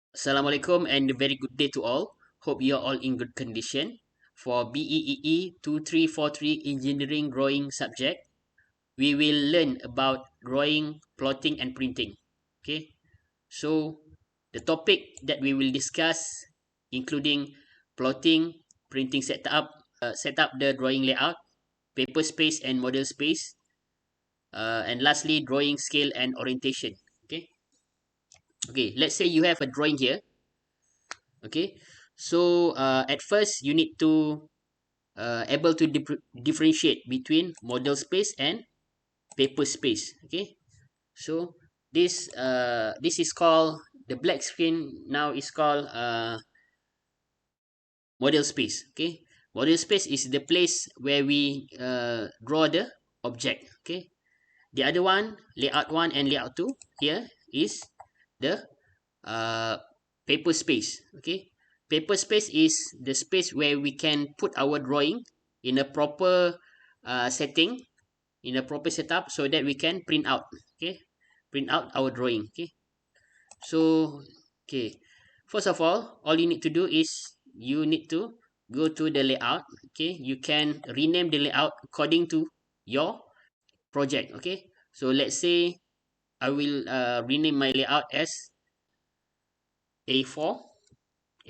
Assalamualaikum and a very good day to all. Hope you are all in good condition. For BEEE2343 engineering drawing subject, we will learn about drawing, plotting and printing. Okay? So the topic that we will discuss including plotting, printing setup, set up the drawing layout, paper space and model space, and lastly drawing scale and orientation. Okay? Okay, let's say you have a drawing here. Okay, so at first you need to able to differentiate between model space and paper space. Okay, so this is called the black screen now is called model space. Okay, model space is the place where we draw the object. Okay, the other one, layout 1 and layout 2 here is the uh, paper space. Okay, paper space is the space where we can put our drawing in a proper setting, in a proper setup, so that we can print out. Okay, print out our drawing. Okay, so okay, first of all you need to do is you need to go to the layout. Okay, you can rename the layout according to your project. Okay, so let's say I will rename my layout as A4.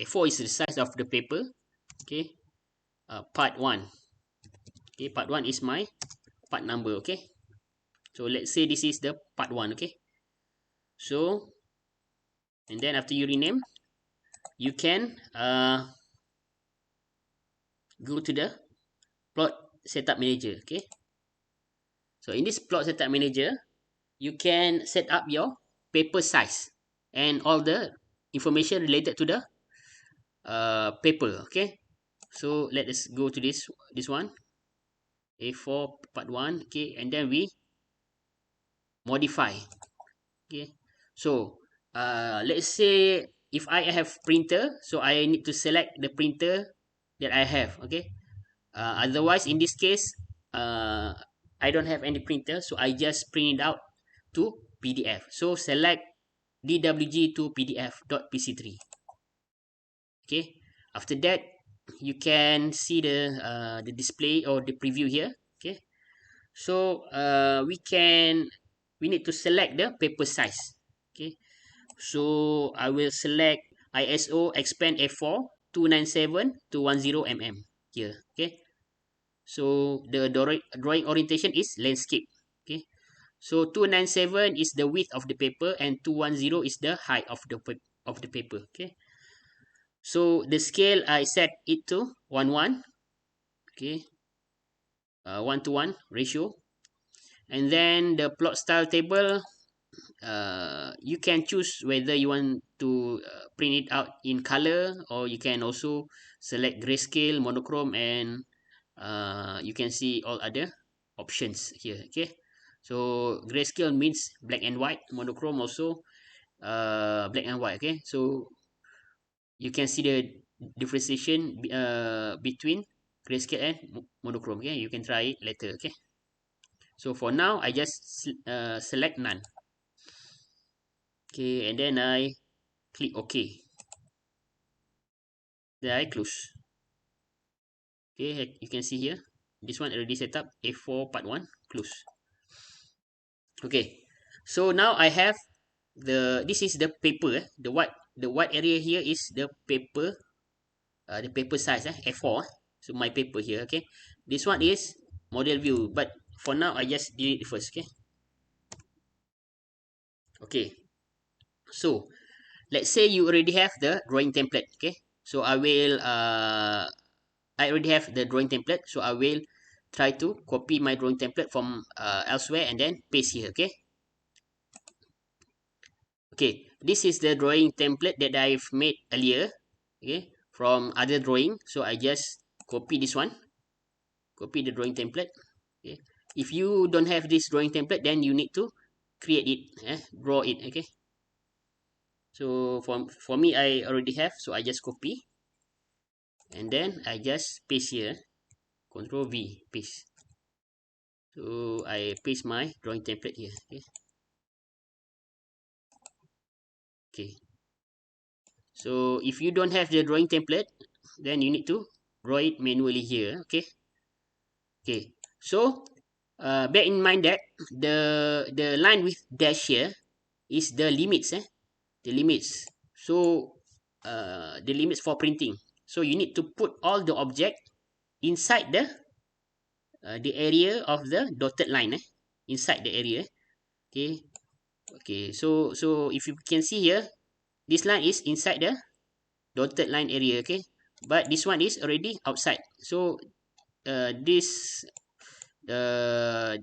A4 is the size of the paper. Okay, part 1. Okay, part 1 is my part number. Okay, so let's say this is the part 1. Okay, so and then after you rename, you can go to the plot setup manager. Okay, so in this plot setup manager, you can set up your paper size and all the information related to the paper. Okay, so let us go to this one, A4 part 1. Okay, and then we modify. Okay, so let's say if I have printer, so I need to select the printer that I have. Okay, otherwise in this case, uh, I don't have any printer, so I just print it out to PDF. So select dwg to pdf.pc3. Okay, after that you can see the display or the preview here. Okay, so we need to select the paper size. Okay, so I will select ISO expand F4 297 to 10 mm here. Okay, so the drawing orientation is landscape. Okay, so 297 is the width of the paper and 210 is the height of the paper. Okay, so the scale I set it to 1:1. Okay, 1:1 ratio. And then the plot style table, you can choose whether you want to print it out in color, or you can also select grayscale, monochrome, and you can see all other options here. Okay, so grayscale means black and white, monochrome also black and white. Okay, so you can see the differentiation between grayscale and monochrome. Okay, you can try it later. Okay, so for now I just select none. Okay, and then I click OK. Then I close. Okay, you can see here. This one already set up. A4 part 1. Close. Okay. So now I have this is the paper. The white area here is the paper size. A4. So my paper here. Okay. This one is model view. But for now, I just delete it first. Okay. Okay. So let's say you already have the drawing template. Okay. So I already have the drawing template, so I will try to copy my drawing template from elsewhere and then paste here. Okay, this is the drawing template that I've made earlier, okay, from other drawing. So I just copy this one, copy the drawing template. Okay, if you don't have this drawing template, then you need to create it, draw it. Okay, so for me I already have, so I just copy and then I just paste here, Control V, paste. So I paste my drawing template here. Okay. So if you don't have the drawing template, then you need to draw it manually here. Okay, so bear in mind that the line with dash here is the limits, the limits. So the limits for printing. So you need to put all the object inside the area of the dotted line, inside the area. Okay, so if you can see here, this line is inside the dotted line area. Okay, but this one is already outside. So this uh,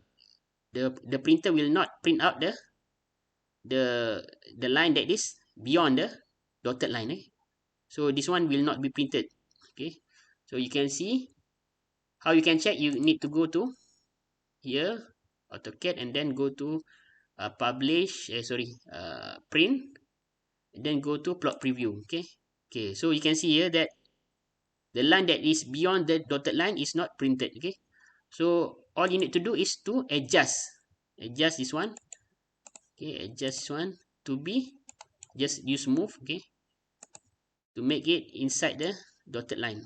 the printer will not print out the the line that is beyond the dotted line. So this one will not be printed. Okay, so you can see how you can check. You need to go to here, AutoCAD, and then go to publish. Print, and then go to plot preview. Okay, so you can see here that the line that is beyond the dotted line is not printed. Okay, so all you need to do is to adjust this one. Okay, adjust this one to be, just use move. Okay, to make it inside the dotted line.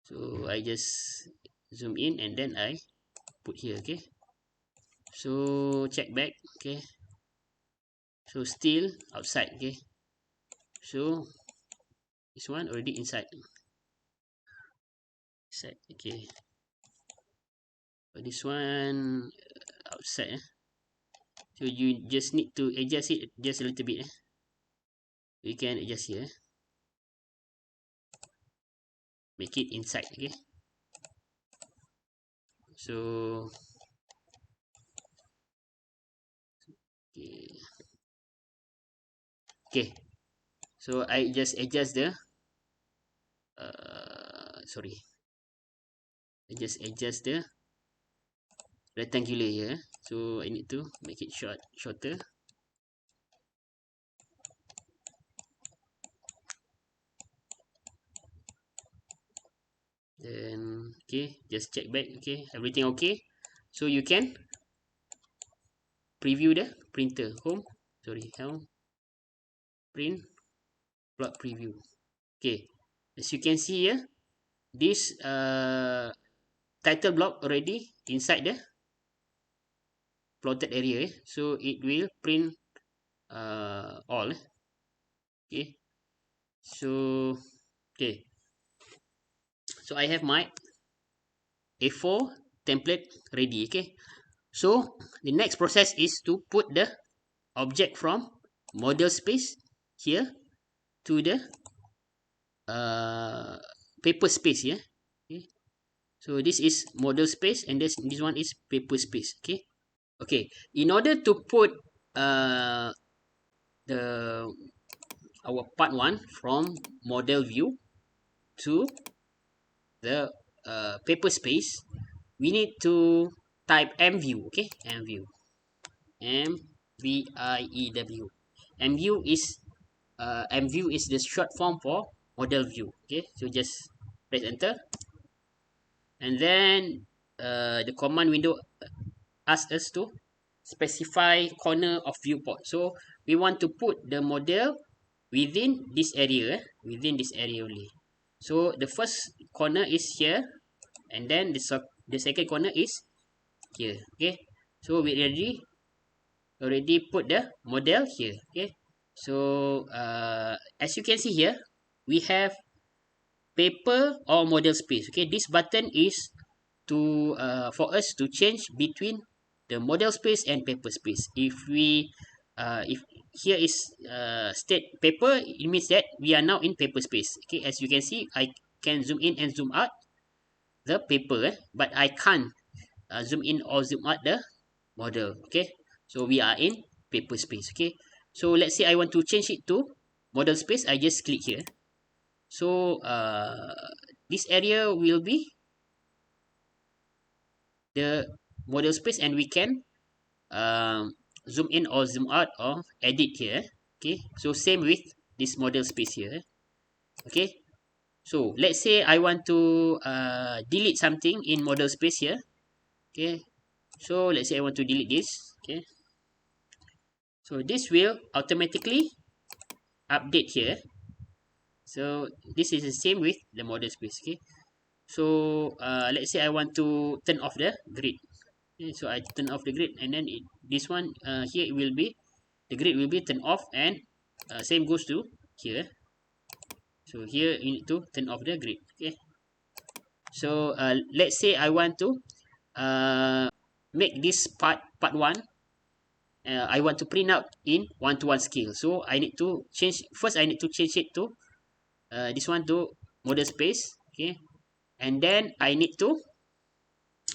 So I just zoom in and then I put here. Okay, so check back. Okay, so still outside. Okay, so this one already inside. Okay, but this one outside. So you just need to adjust it just a little bit. You can adjust here. Make it inside. Okay, so okay, so I just adjust the sorry, I just adjust the rectangular here. So I need to make it shorter. Then okay, just check back. Okay, everything okay. So you can preview the printer. Home print plot preview. Okay, as you can see here, this title block already inside the plotted area. So it will print all. Okay, so okay, so I have my A4 template ready. Okay, so the next process is to put the object from model space here to the paper space here. Okay, so this is model space and this one is paper space. Okay, in order to put the our part 1 from model view to the paper space, we need to type mview. Okay, mview, mview. Mview is the short form for model view. Okay, so just press enter, and then the command window asks us to specify corner of viewport. So we want to put the model within this area, within this area only. So the first corner is here, and then the second corner is here. Okay, so we already put the model here. Okay, so as you can see here, we have paper or model space. Okay, this button is to for us to change between the model space and paper space. If here is state paper, it means that we are now in paper space. Okay, as you can see, I can zoom in and zoom out the paper, but I can't zoom in or zoom out the model. Okay, so we are in paper space. Okay, so let's say I want to change it to model space. I just click here. So this area will be the model space, and we can zoom in or zoom out or edit here. Okay, so same with this model space here. Okay, so let's say I want to delete something in model space here. Okay, so let's say I want to delete this. Okay, so this will automatically update here. So this is the same with the model space. Okay, so let's say I want to turn off the grid. Okay, so I turn off the grid, and then this one here it will be, the grid will be turned off, and same goes to here. So here you need to turn off the grid. Okay, so let's say I want to make this part one. I want to print out in 1:1 scale. So I need to change, first I need to change it to this one to model space. Okay, and then I need to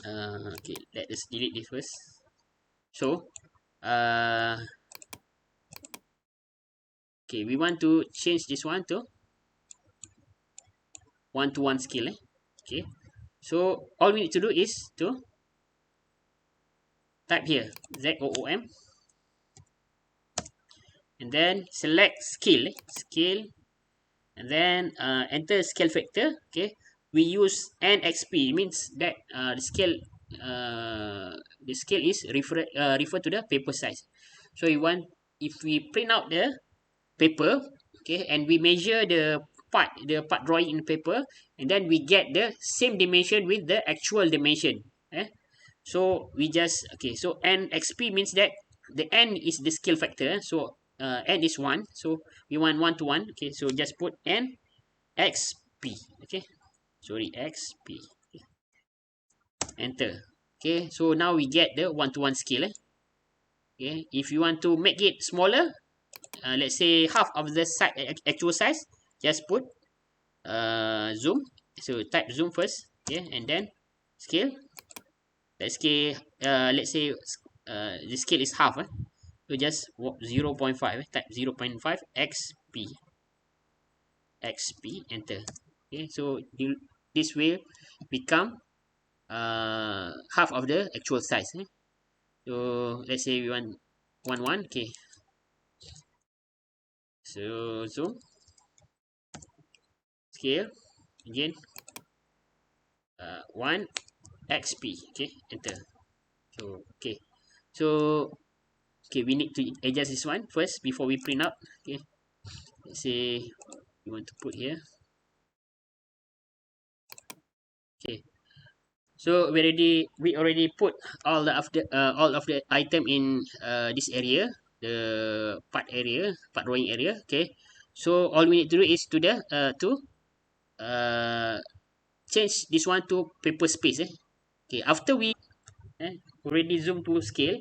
okay, let us delete this first. So okay, we want to change this one to 1:1 scale. Okay, so all we need to do is to type here ZOOM, and then select scale, scale, and then enter scale factor. Okay, we use NXP, means that the scale is refer to the paper size. So we want, if we print out the paper, okay, and we measure the part drawing in paper, and then we get the same dimension with the actual dimension. So we just, okay, so NXP means that the N is the scale factor. So N is 1, so we want 1:1. Okay, so just put NXP. Okay, sorry, XP. Okay. Enter. Okay, so now we get the 1:1 scale. Okay, if you want to make it smaller, let's say half of the actual size, just put zoom. So type zoom first. Okay, and then scale. Let's say the scale is half. So just 0.5. Type 0.5 XP, enter. Okay, so this will become half of the actual size. So let's say we want 1:1. Okay, so zoom, scale again, 1 XP. Okay, enter. So okay, so okay, we need to adjust this one first before we print out. Okay, let's say we want to put here. Okay, so we already put all of the item in this area, the part drawing area. Okay, so all we need to do is to uh, change this one to paper space. Okay, after we already zoom to scale,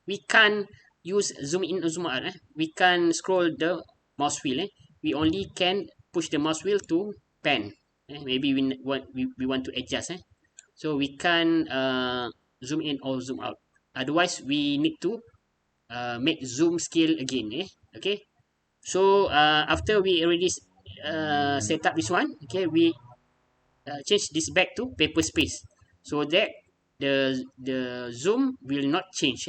we can't use zoom in or zoom out. We can scroll the mouse wheel. We only can push the mouse wheel to pan. Maybe we want to adjust. So we can zoom in or zoom out. Otherwise, we need to make zoom scale again. Okay. So after we already set up this one, okay, we change this back to paper space, so that the zoom will not change.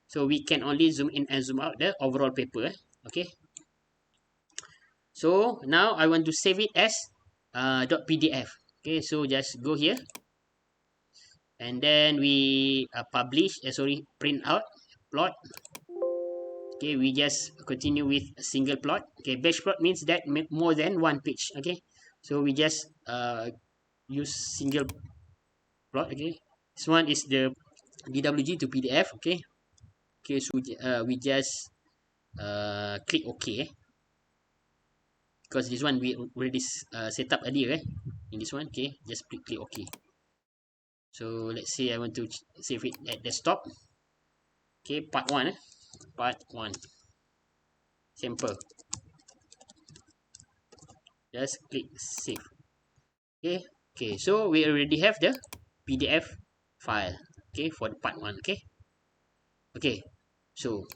So we can only zoom in and zoom out the overall paper. Okay. So now I want to save it as .pdf. Okay, so just go here, and then we publish, print out plot. Okay, we just continue with a single plot. Okay, batch plot means that more than one page. Okay, so we just use single plot. Okay, this one is the DWG to PDF. Okay, okay, so we just click OK. Because this one we already set up earlier. In this one, okay, just click OK. So let's say I want to save it at desktop. Okay, part 1. Part 1 sample. Just click save. Okay, okay, so we already have the PDF file. Okay, for the part 1. Okay, okay, so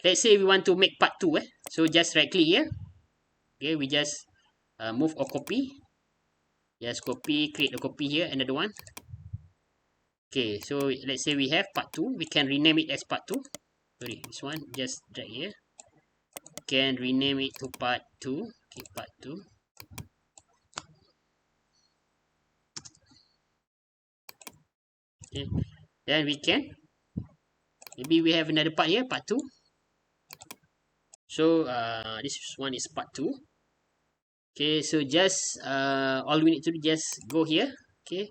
let's say we want to make part 2. So just right click here. Okay, we just move or copy. Just copy, create a copy here, another one. Okay, so let's say we have part 2. We can rename it as part 2. Sorry, this one, just drag here. Can rename it to part 2. Okay, part 2. Okay, then we can, maybe we have another part here, part 2. So this one is part 2. Okay, so just all we need to do, just go here. Okay,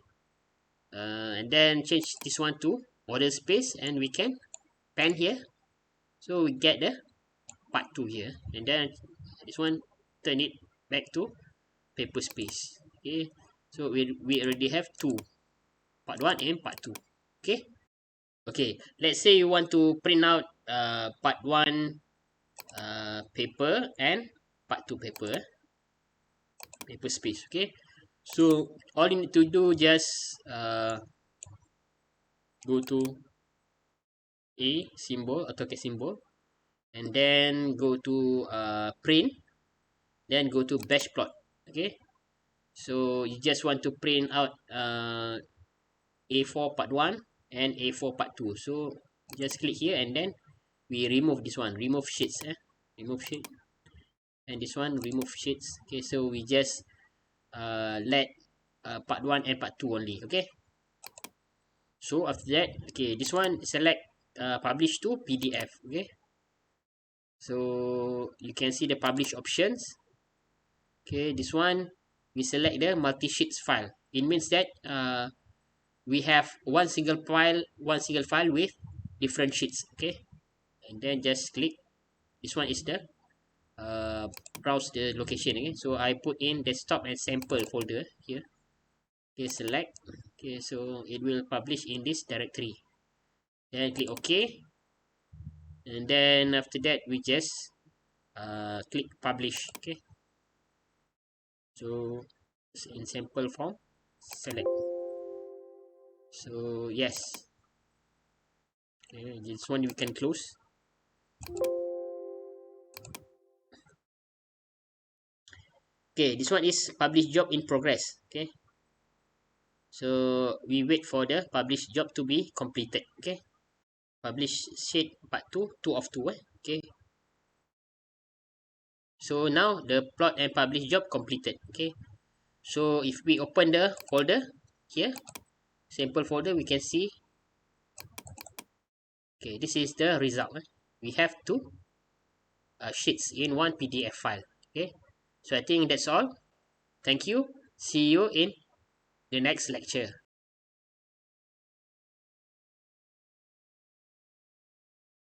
and then change this one to model space, and we can pen here. So we get the part 2 here, and then this one turn it back to paper space. Okay, so we already have two, part 1 and part 2. Okay, okay, let's say you want to print out part 1 paper and part 2 paper space. Okay, so all you need to do, just go to a symbol, AutoCAD symbol, and then go to print, then go to batch plot. Okay, so you just want to print out A4 part 1 and A4 part 2. So just click here, and then we remove this one, remove sheets, remove sheet, and this one remove sheets. Okay, so we just let part 1 and part 2 only. Okay, so after that, okay, this one select publish to PDF. Okay, so you can see the publish options. Okay, this one we select the multi sheets file. It means that we have one single file with different sheets. Okay, and then just click. This one is the browse the location again. So I put in desktop and sample folder here. Okay, select. Okay, so it will publish in this directory. Then click OK, and then after that we just click publish. Okay, so in sample form, select. So yes, okay, this one we can close. Okay, this one is publish job in progress. Okay, so we wait for the publish job to be completed. Okay, publish sheet part 2, 2 of 2. Okay, so now the plot and publish job completed. Okay, so if we open the folder here, sample folder, we can see, okay, this is the result. We have two sheets in one PDF file. Okay, so I think that's all. Thank you. See you in the next lecture.